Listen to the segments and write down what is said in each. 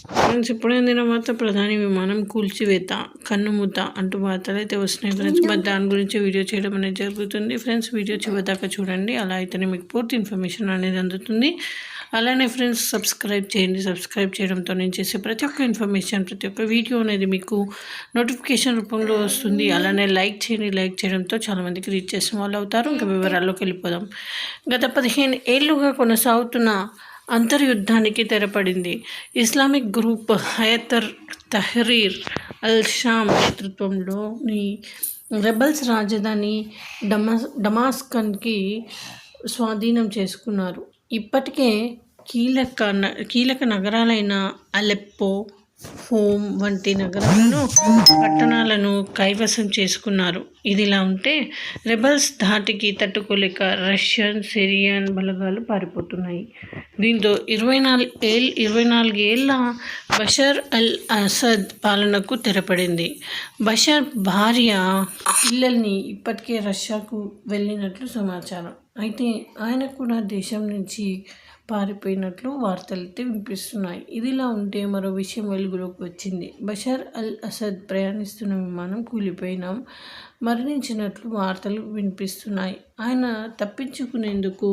Friends ఇప్పుడే అందిన వార్త ప్రధాని విమానం కూల్చివేత కన్నుమూత అంటూ వార్తలు అయితే వస్తున్నాయి ఫ్రెండ్స్. మరి దాని గురించి వీడియో చేయడం అనేది జరుగుతుంది ఫ్రెండ్స్. వీడియో చివరిదాకా చూడండి, అలా అయితేనే మీకు పూర్తి ఇన్ఫర్మేషన్ అనేది అందుతుంది. అలానే ఫ్రెండ్స్ సబ్స్క్రైబ్ చేయండి. సబ్స్క్రైబ్ చేయడంతో నేను చేసే ప్రతి ఒక్క ఇన్ఫర్మేషన్, ప్రతి ఒక్క వీడియో అనేది మీకు నోటిఫికేషన్ రూపంలో వస్తుంది. అలానే లైక్ చేయండి. లైక్ చేయడంతో చాలామందికి రీచ్ చేసిన వాళ్ళు అవుతారు. ఇంకా వివరాల్లోకి వెళ్ళిపోదాం. గత 15 ఏళ్లుగా కొనసాగుతున్న అంతర్యుద్ధానికి తెరపడింది. ఇస్లామిక్ గ్రూప్ హయతర్ తహ్రీర్ అల్-షామ్ నేతృత్వంలోని రెబల్స్ రాజధాని డమాస్కస్కి స్వాధీనం చేసుకున్నారు. ఇప్పటికే కీలక నగరాలైన అలెప్పో, హోమ్ వంటి పట్టణాలను కైవసం చేసుకున్నారు. ఇదిలా ఉంటే రెబల్స్ ధాటికి తట్టుకోలేక రష్యన్, సిరియన్ బలగాలు పారిపోతున్నాయి. దీంతో 24 ఏళ్ల బషర్ అల్ అసద్ పాలనకు తెరపడింది. బషర్ భార్య, పిల్లల్ని ఇప్పటికే రష్యాకు వెళ్ళినట్లు సమాచారం. అయితే ఆయన కూడా దేశం నుంచి పారిపోయినట్లు వార్తలైతే వినిపిస్తున్నాయి. ఇదిలా ఉంటే మరో విషయం వెలుగులోకి వచ్చింది. బషర్ అల్ అసద్ ప్రయాణిస్తున్న విమానం కూలిపోయినా మరణించినట్లు వార్తలు వినిపిస్తున్నాయి. ఆయన తప్పించుకునేందుకు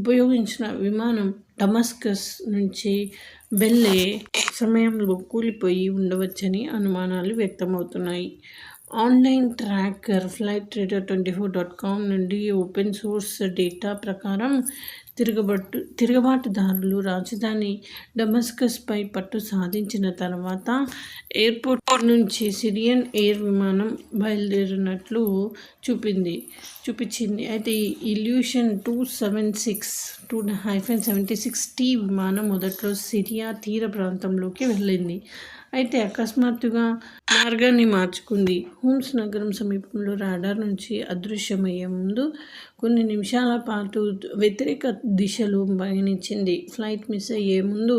ఉపయోగించిన విమానం డమాస్కస్ నుంచి వెళ్లే సమయంలో కూలిపోయి ఉండవచ్చని అనుమానాలు వ్యక్తమవుతున్నాయి. ఆన్లైన్ ట్రాకర్ flightradar24.com నుండి ఓపెన్ సోర్స్ డేటా ప్రకారం తిరుగుబాటుదారులు రాజధాని డమాస్కస్పై పట్టు సాధించిన తర్వాత ఎయిర్పోర్ట్ నుంచి సిరియన్ ఎయిర్ విమానం బయలుదేరినట్లు చూపించింది. అయితే ఇల్యూషన్ 276-T విమానం మొదట్లో సిరియా తీర ప్రాంతంలోకి వెళ్ళింది. అయితే అకస్మాత్తుగా మార్గాన్ని మార్చుకుంది. హోమ్స్ నగరం సమీపంలో రాడార్ నుంచి అదృశ్యమయ్యే ముందు కొన్ని నిమిషాల పాటు వ్యతిరేక దిశలో పయనించింది. ఫ్లైట్ మిస్ అయ్యే ముందు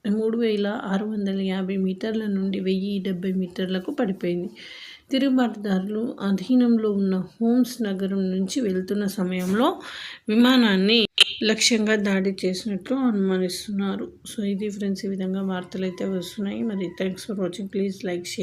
3650 మీటర్ల నుండి 1070 మీటర్లకు పడిపోయింది. తిరుగుబాటుదారులు అధీనంలో ఉన్న హోమ్స్ నగరం నుంచి వెళ్తున్న సమయంలో విమానాన్ని లక్ష్యంగా దాడి చేసినట్లు అనుమానిస్తున్నారు. సో ఇది ఫ్రెండ్స్, ఈ విధంగా వార్తలు అయితే వస్తున్నాయి. మరి thanks for watching. Please like, share.